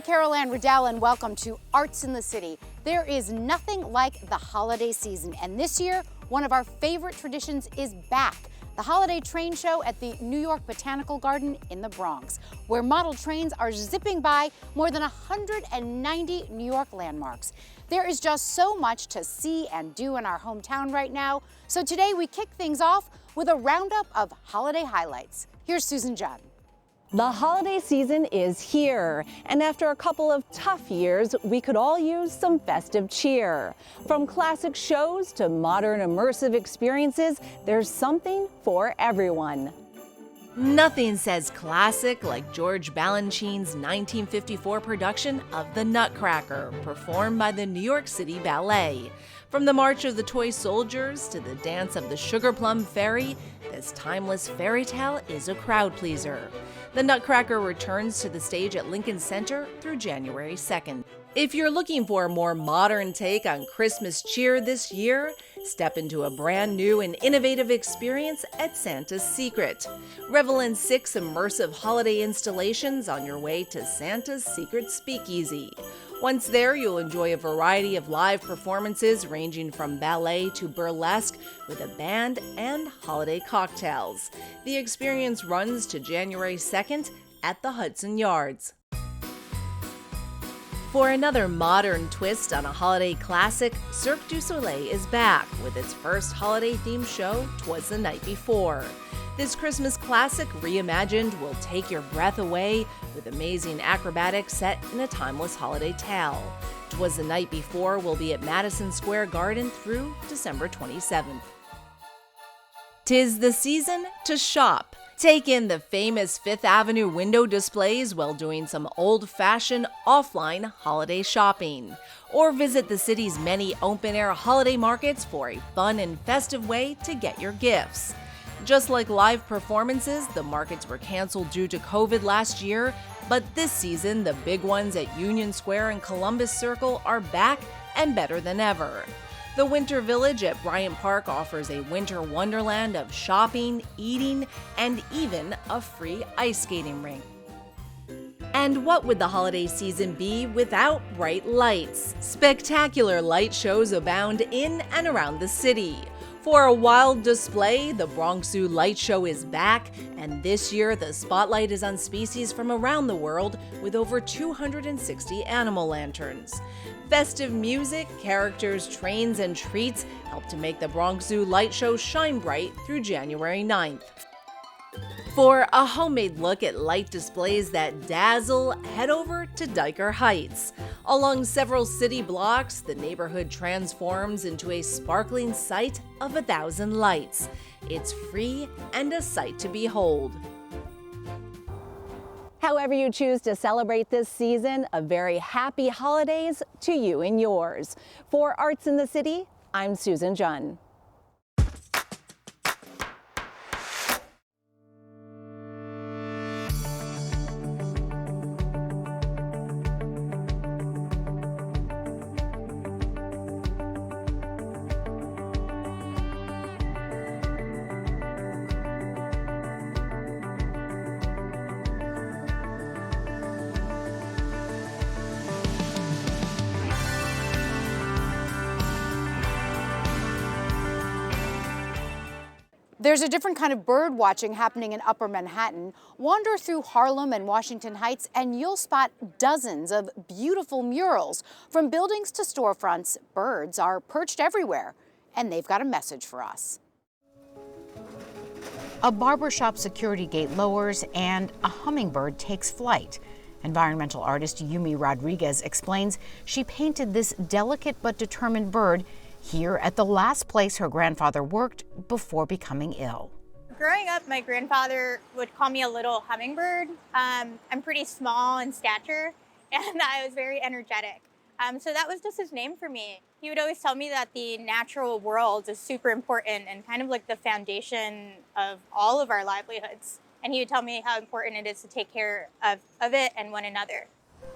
I'm Anne Riddell, and welcome to Arts in the City. There is nothing like the holiday season, and this year, one of our favorite traditions is back. The holiday train show at the New York Botanical Garden in the Bronx, where model trains are zipping by more than 190 New York landmarks. There is just so much to see and do in our hometown right now, so today we kick things off with a roundup of holiday highlights. Here's Susan John. The holiday season is here, and after a couple of tough years, we could all use some festive cheer. From classic shows to modern immersive experiences, there's something for everyone. Nothing says classic like George Balanchine's 1954 production of The Nutcracker, performed by the New York City Ballet. From the March of the Toy Soldiers to the dance of the Sugar Plum Fairy, this timeless fairy tale is a crowd pleaser. The Nutcracker returns to the stage at Lincoln Center through January 2nd. If you're looking for a more modern take on Christmas cheer this year, step into a brand new and innovative experience at Santa's Secret. Revel in 6 immersive holiday installations on your way to Santa's Secret Speakeasy. Once there, you'll enjoy a variety of live performances ranging from ballet to burlesque with a band and holiday cocktails. The experience runs to January 2nd at the Hudson Yards. For another modern twist on a holiday classic, Cirque du Soleil is back with its first holiday-themed show, 'Twas the Night Before. This Christmas classic reimagined will take your breath away with amazing acrobatics set in a timeless holiday tale. 'Twas the Night Before will be at Madison Square Garden through December 27th. 'Tis the season to shop. Take in the famous Fifth Avenue window displays while doing some old-fashioned offline holiday shopping. Or visit the city's many open-air holiday markets for a fun and festive way to get your gifts. Just like live performances, the markets were canceled due to COVID last year, but this season, the big ones at Union Square and Columbus Circle are back and better than ever. The Winter Village at Bryant Park offers a winter wonderland of shopping, eating, and even a free ice skating rink. And what would the holiday season be without bright lights? Spectacular light shows abound in and around the city. For a wild display, the Bronx Zoo Light Show is back, and this year the spotlight is on species from around the world with over 260 animal lanterns. Festive music, characters, trains, and treats help to make the Bronx Zoo Light Show shine bright through January 9th. For a homemade look at light displays that dazzle, head over to Dyker Heights. Along several city blocks, the neighborhood transforms into a sparkling sight of 1,000 lights. It's free and a sight to behold. However you choose to celebrate this season, a very happy holidays to you and yours. For Arts in the City, I'm Susan John. There's a different kind of bird watching happening in Upper Manhattan. Wander through Harlem and Washington Heights and you'll spot dozens of beautiful murals. From buildings to storefronts, birds are perched everywhere, and they've got a message for us. A barbershop security gate lowers and a hummingbird takes flight. Environmental artist Yumi Rodriguez explains she painted this delicate but determined bird here at the last place her grandfather worked before becoming ill. Growing up, my grandfather would call me a little hummingbird. I'm pretty small in stature, and I was very energetic. So that was just his name for me. He would always tell me that the natural world is super important and kind of like the foundation of all of our livelihoods. And he would tell me how important it is to take care of it and one another.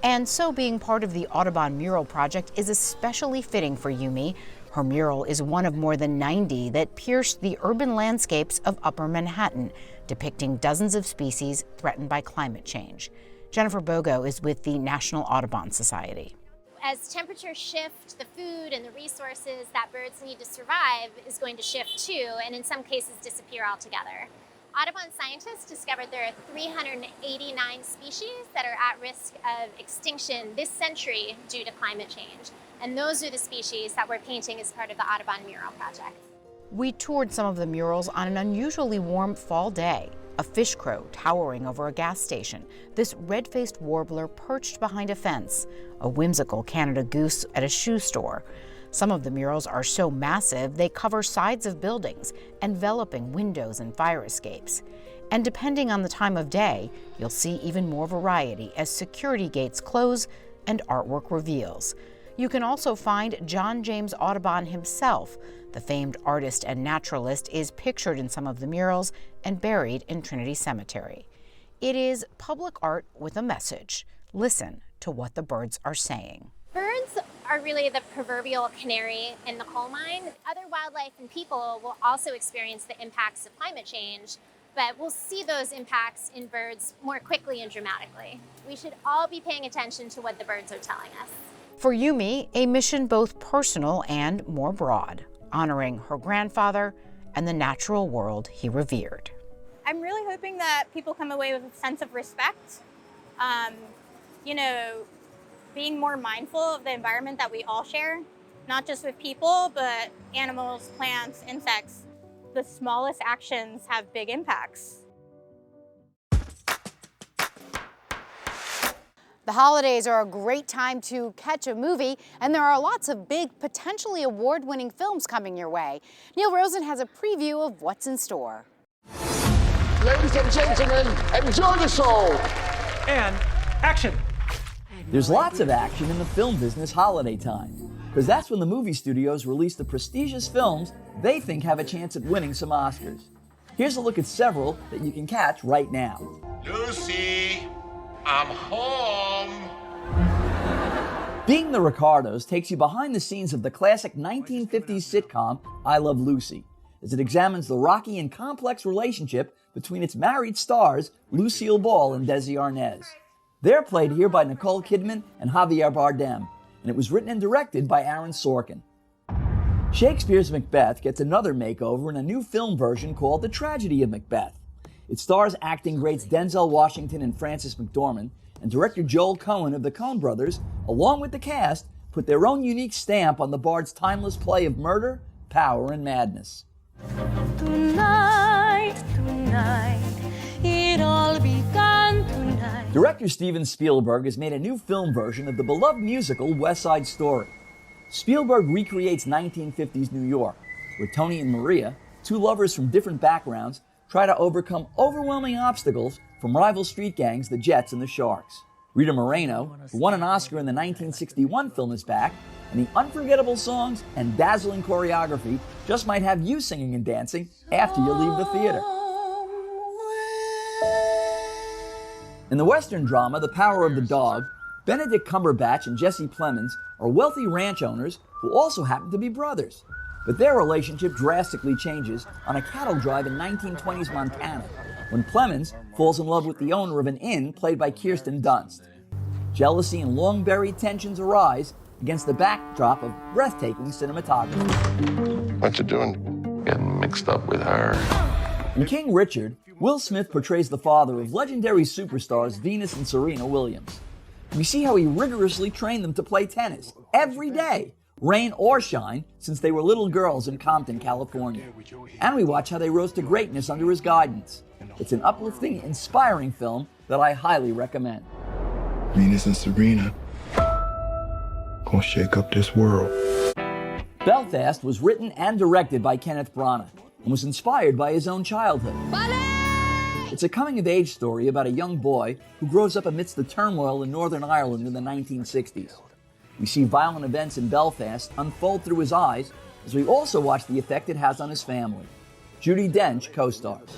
And so being part of the Audubon mural project is especially fitting for Yumi. Her mural is one of more than 90 that pierce the urban landscapes of Upper Manhattan, depicting dozens of species threatened by climate change. Jennifer Bogo is with the National Audubon Society. As temperatures shift, the food and the resources that birds need to survive is going to shift too, and in some cases disappear altogether. Audubon scientists discovered there are 389 species that are at risk of extinction this century due to climate change. And those are the species that we're painting as part of the Audubon mural project. We toured some of the murals on an unusually warm fall day. A fish crow towering over a gas station, this red-faced warbler perched behind a fence, a whimsical Canada goose at a shoe store. Some of the murals are so massive they cover sides of buildings, enveloping windows and fire escapes. And depending on the time of day, you'll see even more variety as security gates close and artwork reveals. You can also find John James Audubon himself. The famed artist and naturalist is pictured in some of the murals and buried in Trinity Cemetery. It is public art with a message. Listen to what the birds are saying. Birds are really the proverbial canary in the coal mine. Other wildlife and people will also experience the impacts of climate change, but we'll see those impacts in birds more quickly and dramatically. We should all be paying attention to what the birds are telling us. For Yumi, a mission both personal and more broad, honoring her grandfather and the natural world he revered. I'm really hoping that people come away with a sense of respect. Being more mindful of the environment that we all share, not just with people, but animals, plants, insects. The smallest actions have big impacts. The holidays are a great time to catch a movie, and there are lots of big, potentially award-winning films coming your way. Neil Rosen has a preview of what's in store. Ladies and gentlemen, enjoy the show! And action! There's lots of action in the film business holiday time, because that's when the movie studios release the prestigious films they think have a chance at winning some Oscars. Here's a look at several that you can catch right now. Lucy, I'm home! Being the Ricardos takes you behind the scenes of the classic 1950s sitcom I Love Lucy, as it examines the rocky and complex relationship between its married stars, Lucille Ball and Desi Arnaz. They're played here by Nicole Kidman and Javier Bardem, and it was written and directed by Aaron Sorkin. Shakespeare's Macbeth gets another makeover in a new film version called The Tragedy of Macbeth. It stars acting greats Denzel Washington and Frances McDormand, and director Joel Coen of the Coen brothers, along with the cast, put their own unique stamp on the bard's timeless play of murder, power, and madness. Tonight, it all began tonight. Director Steven Spielberg has made a new film version of the beloved musical West Side Story. Spielberg recreates 1950s New York, where Tony and Maria, two lovers from different backgrounds, try to overcome overwhelming obstacles from rival street gangs, the Jets and the Sharks. Rita Moreno, who won an Oscar in the 1961 film, is back, and the unforgettable songs and dazzling choreography just might have you singing and dancing after you leave the theater. In the Western drama, The Power of the Dog, Benedict Cumberbatch and Jesse Plemons are wealthy ranch owners who also happen to be brothers. But their relationship drastically changes on a cattle drive in 1920s Montana, when Plemons falls in love with the owner of an inn played by Kirsten Dunst. Jealousy and long-buried tensions arise against the backdrop of breathtaking cinematography. What you doing? Getting mixed up with her. In King Richard, Will Smith portrays the father of legendary superstars Venus and Serena Williams. We see how he rigorously trained them to play tennis every day, rain or shine, since they were little girls in Compton, California. And we watch how they rose to greatness under his guidance. It's an uplifting, inspiring film that I highly recommend. Venus and Serena gonna shake up this world. Belfast was written and directed by Kenneth Branagh and was inspired by his own childhood. It's a coming-of-age story about a young boy who grows up amidst the turmoil in Northern Ireland in the 1960s. We see violent events in Belfast unfold through his eyes, as we also watch the effect it has on his family. Judi Dench co-stars.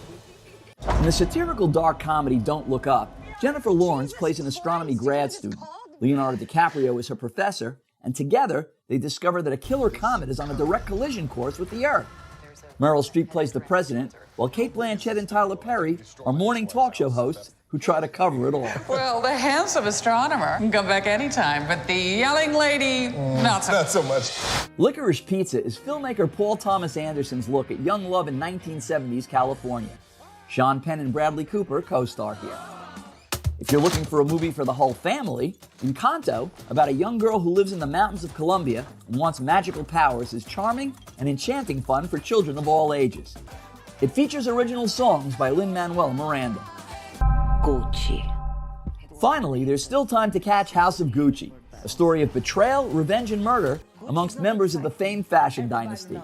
In the satirical dark comedy Don't Look Up, Jennifer Lawrence plays an astronomy grad student. Leonardo DiCaprio is her professor, and together they discover that a killer comet is on a direct collision course with the Earth. Meryl Streep plays the president, while Cate Blanchett and Tyler Perry are morning talk show hosts who try to cover it all. Well, the handsome astronomer can come back anytime, but the yelling lady, not so much. Licorice Pizza is filmmaker Paul Thomas Anderson's look at young love in 1970s California. Sean Penn and Bradley Cooper co-star here. If you're looking for a movie for the whole family, Encanto, about a young girl who lives in the mountains of Colombia and wants magical powers, is charming and enchanting fun for children of all ages. It features original songs by Lin-Manuel Miranda. Gucci. Finally, there's still time to catch House of Gucci, a story of betrayal, revenge, and murder amongst members of the famed fashion dynasty.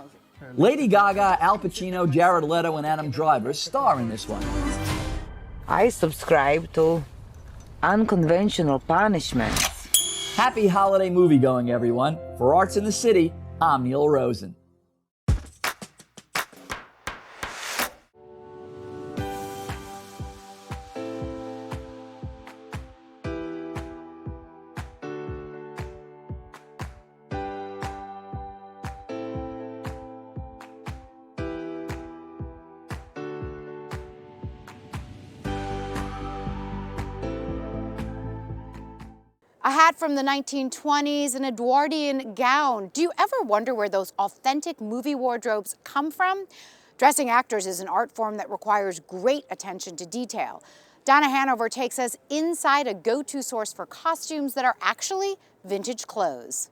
Lady Gaga, Al Pacino, Jared Leto, and Adam Driver star in this one. I subscribe to unconventional punishments. Happy holiday moviegoing, everyone. For Arts in the City, I'm Neil Rosen. A hat from the 1920s, an Edwardian gown. Do you ever wonder where those authentic movie wardrobes come from? Dressing actors is an art form that requires great attention to detail. Donna Hanover takes us inside a go-to source for costumes that are actually vintage clothes.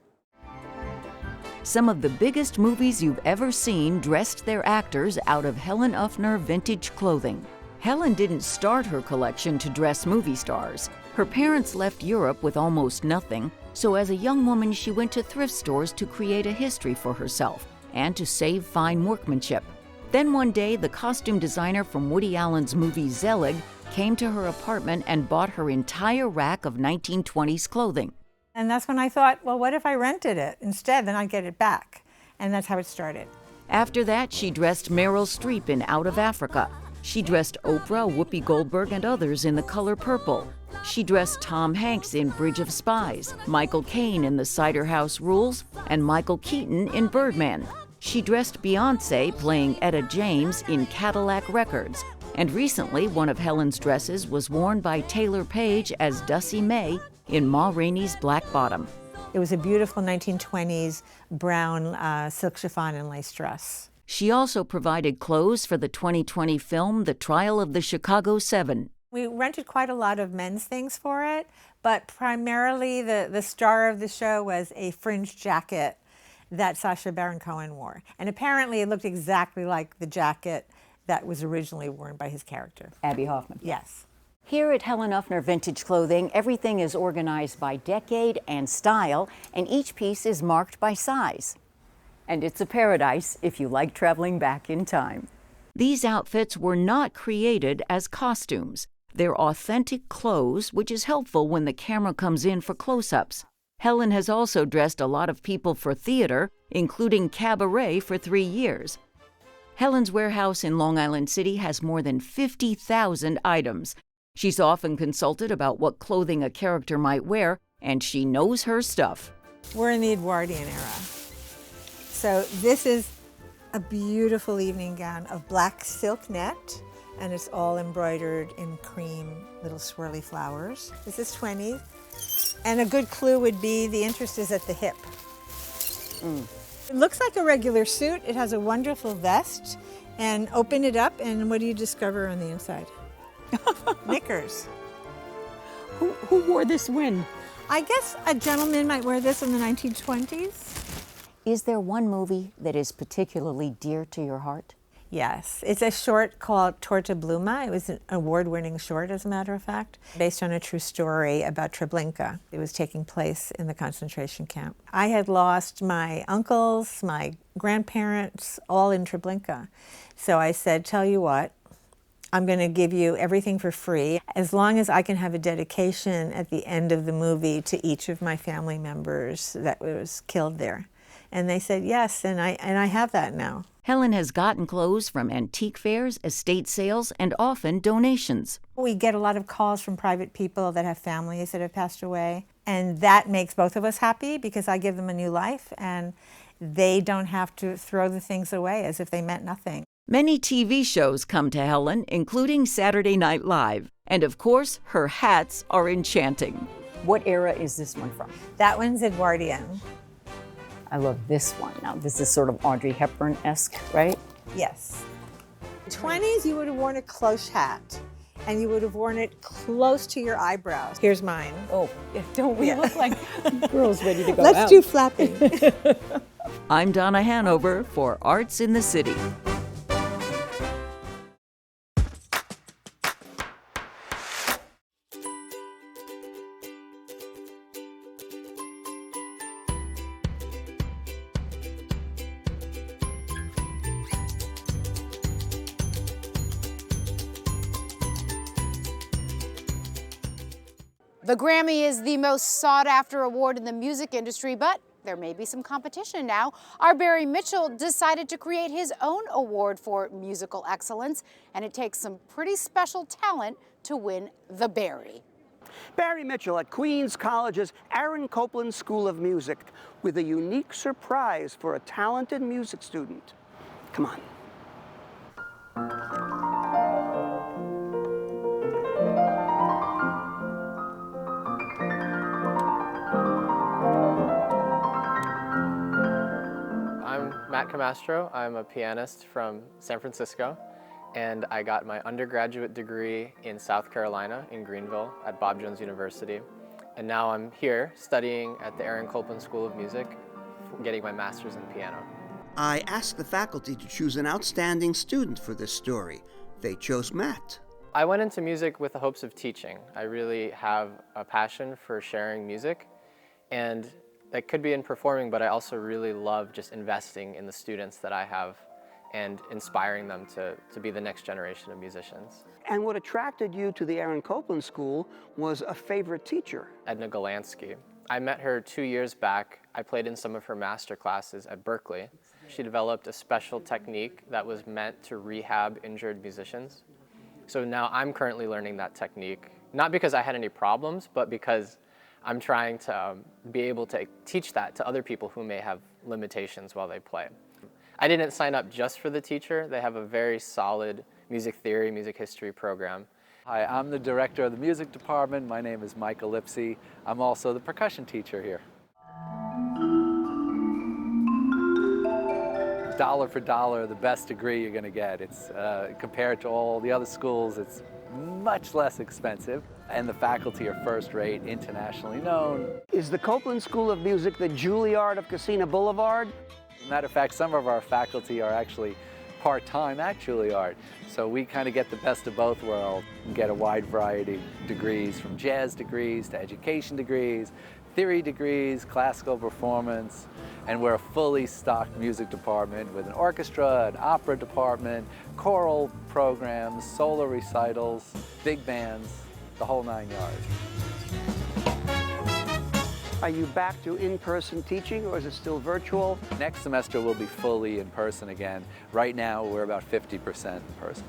Some of the biggest movies you've ever seen dressed their actors out of Helen Uffner vintage clothing. Helen didn't start her collection to dress movie stars. Her parents left Europe with almost nothing, so as a young woman she went to thrift stores to create a history for herself and to save fine workmanship. Then one day, the costume designer from Woody Allen's movie Zelig came to her apartment and bought her entire rack of 1920s clothing. And that's when I thought, well, what if I rented it instead? Then I'd get it back. And that's how it started. After that, she dressed Meryl Streep in Out of Africa. She dressed Oprah, Whoopi Goldberg, and others in The Color Purple. She dressed Tom Hanks in Bridge of Spies, Michael Caine in The Cider House Rules, and Michael Keaton in Birdman. She dressed Beyoncé playing Etta James in Cadillac Records. And recently, one of Helen's dresses was worn by Taylor Page as Dussie Mae in Ma Rainey's Black Bottom. It was a beautiful 1920s brown silk chiffon and lace dress. She also provided clothes for the 2020 film The Trial of the Chicago 7. We rented quite a lot of men's things for it, but primarily the star of the show was a fringe jacket that Sacha Baron Cohen wore. And apparently it looked exactly like the jacket that was originally worn by his character. Abby Hoffman. Yes. Here at Helen Uffner Vintage Clothing, everything is organized by decade and style, and each piece is marked by size. And it's a paradise if you like traveling back in time. These outfits were not created as costumes. They're authentic clothes, which is helpful when the camera comes in for close-ups. Helen has also dressed a lot of people for theater, including cabaret for 3 years. Helen's warehouse in Long Island City has more than 50,000 items. She's often consulted about what clothing a character might wear, and she knows her stuff. We're in the Edwardian era. So this is a beautiful evening gown of black silk net, and it's all embroidered in cream little swirly flowers. This is 20. And a good clue would be the interest is at the hip. It looks like a regular suit. It has a wonderful vest. And open it up, and what do you discover on the inside? Knickers. Who wore this when? I guess a gentleman might wear this in the 1920s. Is there one movie that is particularly dear to your heart? Yes, it's a short called Torta Bluma. It was an award-winning short, as a matter of fact, based on a true story about Treblinka. It was taking place in the concentration camp. I had lost my uncles, my grandparents, all in Treblinka. So I said, tell you what, I'm going to give you everything for free, as long as I can have a dedication at the end of the movie to each of my family members that was killed there. And they said yes, and I have that now. Helen has gotten clothes from antique fairs, estate sales, and often donations. We get a lot of calls from private people that have families that have passed away, and that makes both of us happy because I give them a new life, and they don't have to throw the things away as if they meant nothing. Many TV shows come to Helen, including Saturday Night Live, And of course, her hats are enchanting. What era is this one from? That one's Edwardian. I love this one. Now, this is sort of Audrey Hepburn-esque, right? Yes. 20s, you would have worn a cloche hat, and you would have worn it close to your eyebrows. Here's mine. Oh, don't we look like girls ready to go Let's out? do flapping. I'm Donna Hanover for Arts in the City. The Grammy is the most sought-after award in the music industry, but there may be some competition now. Our Barry Mitchell decided to create his own award for musical excellence, and it takes some pretty special talent to win the Barry. Barry Mitchell at Queens College's Aaron Copland School of Music with a unique surprise for a talented music student. Come on. I'm Matt CAMASTRO. I'm a pianist from San Francisco, and I got my undergraduate degree in South Carolina in Greenville at Bob Jones University. And now I'm here studying at the Aaron Copland School of Music, getting my master's in piano. I asked the faculty to choose an outstanding student for this story. They chose Matt. I went into music with the hopes of teaching. I really have a passion for sharing music, and that could be in performing, but I also really love just investing in the students that I have and inspiring them to be the next generation of musicians. And what attracted you to the Aaron Copland School was a favorite teacher. Edna Golansky. I met her 2 years back. I played in some of her master classes at Berkeley. She developed a special technique that was meant to rehab injured musicians. So now I'm currently learning that technique, not because I had any problems, but because I'm trying to be able to teach that to other people who may have limitations while they play. I didn't sign up just for the teacher. They have a very solid music theory, music history program. Hi, I'm the director of the music department. My name is Michael LIPSEY. I'm also the percussion teacher here. Dollar for dollar, the best degree you're going to get. It's compared to all the other schools, it's much less expensive, and the faculty are first-rate, internationally known. Is the Copland School of Music the Juilliard of Casino Boulevard? Matter of fact, some of our faculty are actually part-time at Juilliard, so we kind of get the best of both worlds and get a wide variety of degrees, from jazz degrees to education degrees, theory degrees, classical performance, and we're a fully stocked music department with an orchestra, an opera department, choral programs, solo recitals, big bands, the whole 9 yards. Are you back to in-person teaching, or is it still virtual? Next semester we'll be fully in person again. Right now we're about 50% in person.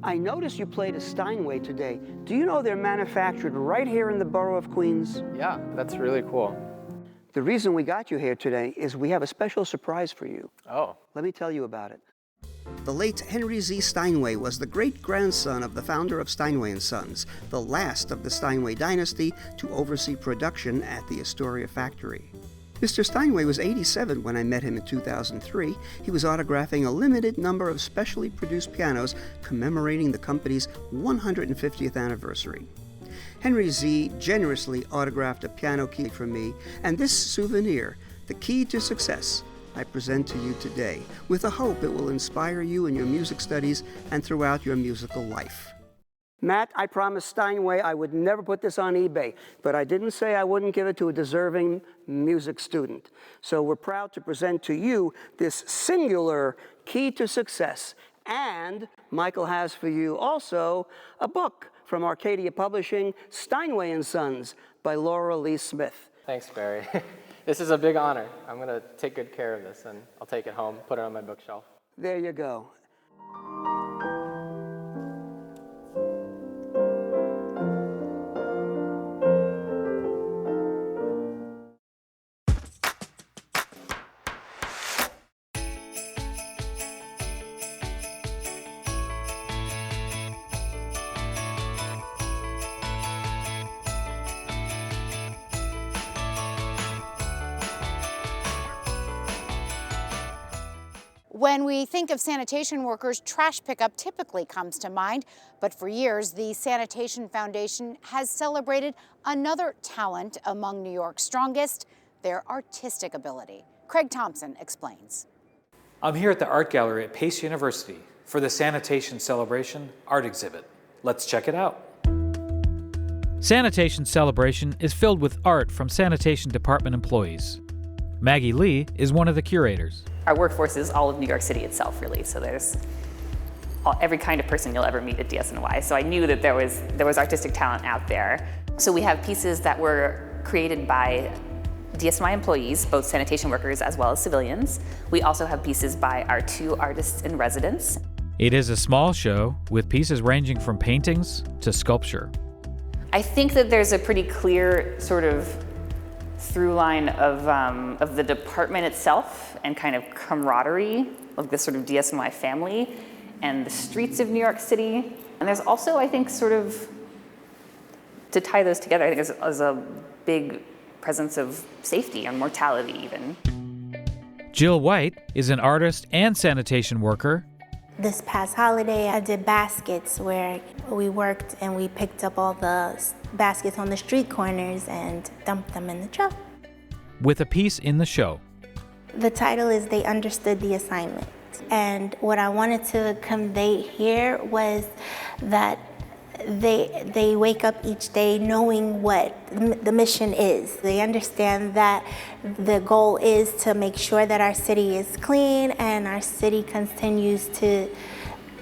I noticed you played a Steinway today. Do you know they're manufactured right here in the borough of Queens? Yeah, that's really cool. The reason we got you here today is we have a special surprise for you. Oh. Let me tell you about it. The late Henry Z. Steinway was the great-grandson of the founder of Steinway & Sons, the last of the Steinway dynasty to oversee production at the Astoria factory. Mr. Steinway was 87 when I met him in 2003. He was autographing a limited number of specially produced pianos commemorating the company's 150th anniversary. Henry Z. generously autographed a piano key for me, and this souvenir, the key to success, I present to you today, with the hope it will inspire you in your music studies and throughout your musical life. Matt, I promised Steinway I would never put this on eBay, but I didn't say I wouldn't give it to a deserving music student. So we're proud to present to you this singular key to success. And Michael has for you also a book from Arcadia Publishing, Steinway & Sons by Laura Lee Smith. Thanks, Barry. This is a big honor. I'm going to take good care of this, and I'll take it home, put it on my bookshelf. There you go. When we think of sanitation workers, trash pickup typically comes to mind, but for years, the Sanitation Foundation has celebrated another talent among New York's strongest, their artistic ability. Craig Thompson explains. I'm here at the Art Gallery at Pace University for the Sanitation Celebration art exhibit. Let's check it out. Sanitation Celebration is filled with art from sanitation department employees. Maggie Lee is one of the curators. Our workforce is all of New York City itself, really. So there's every kind of person you'll ever meet at DSNY. So I knew that there was artistic talent out there. So we have pieces that were created by DSNY employees, both sanitation workers as well as civilians. We also have pieces by our 2 artists in residence. It is a small show with pieces ranging from paintings to sculpture. I think that there's a pretty clear sort of through line of the department itself and kind of camaraderie of this sort of DSNY family and the streets of New York City. And there's also, I think, sort of, to tie those together, I think there's a big presence of safety and mortality even. Jill White is an artist and sanitation worker. This past holiday, I did baskets where we worked and we picked up all the baskets on the street corners and dumped them in the truck. With a piece in the show. The title is They Understood the Assignment. And what I wanted to convey here was that they wake up each day knowing what the mission is. They understand that the goal is to make sure that our city is clean and our city continues to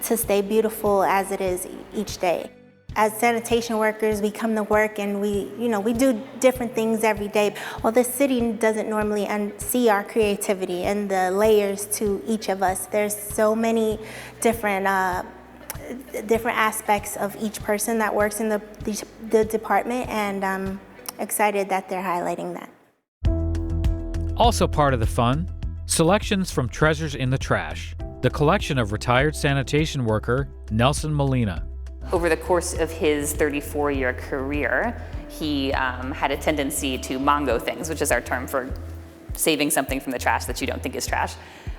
stay beautiful as it is each day. As sanitation workers, we come to work and we do different things every day. Well, the city doesn't normally see our creativity and the layers to each of us. There's so many different aspects of each person that works in the department, and I'm excited that they're highlighting that. Also part of the fun, selections from Treasures in the Trash, the collection of retired sanitation worker Nelson Molina. Over the course of his 34-year career, he had a tendency to mongo things, which is our term for saving something from the trash that you don't think is trash.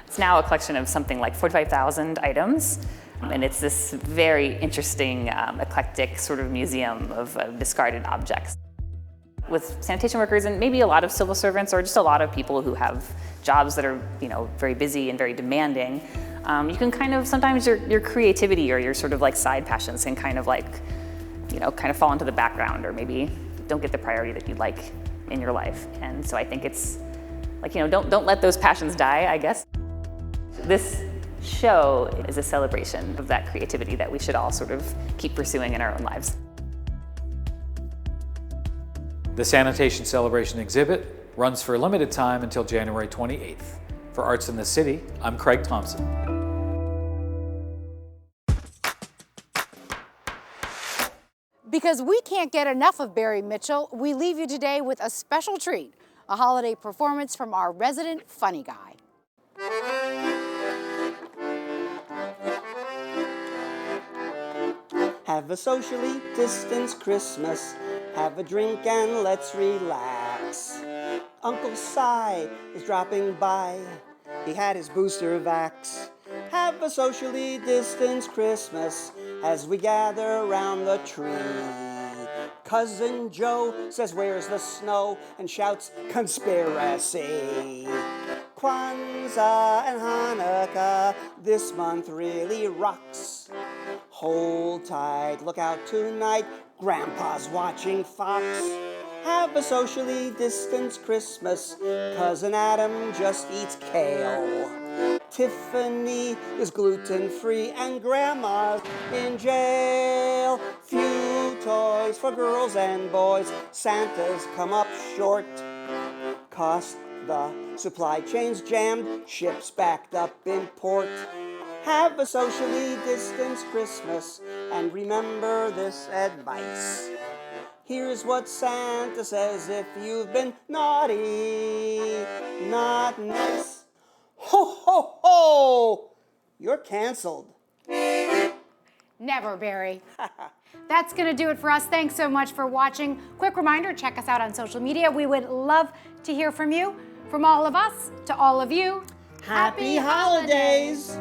It's now a collection of something like 45,000 items. And it's this very interesting, eclectic sort of museum of discarded objects. With sanitation workers and maybe a lot of civil servants or just a lot of people who have jobs that are, very busy and very demanding, you can kind of, sometimes your creativity or your sort of like side passions can kind of fall into the background or maybe don't get the priority that you'd like in your life. And so I think it's like, don't let those passions die, I guess. This show is a celebration of that creativity that we should all sort of keep pursuing in our own lives. The Sanitation Celebration exhibit runs for a limited time until January 28th. For Arts in the City, I'm Craig Thompson. Because we can't get enough of Barry Mitchell, we leave you today with a special treat, a holiday performance from our resident funny guy. Have a socially distanced Christmas. Have a drink and let's relax. Uncle Si is dropping by. He had his booster vax. Have a socially distanced Christmas as we gather around the tree. Cousin Joe says, "Where's the snow?" and shouts, "Conspiracy." Kwanzaa and Hanukkah this month really rocks. Hold tight, look out tonight, Grandpa's watching Fox. Have a socially distanced Christmas, Cousin Adam just eats kale. Tiffany is gluten-free and Grandma's in jail. Few toys for girls and boys, Santa's come up short. Cost the supply chain's jammed, ships backed up in port. Have a socially distanced Christmas and remember this advice. Here's what Santa says if you've been naughty, not nice. Ho, ho, ho! You're canceled. Never, Barry. That's going to do it for us. Thanks so much for watching. Quick reminder, check us out on social media. We would love to hear from you. From all of us to all of you. Happy holidays!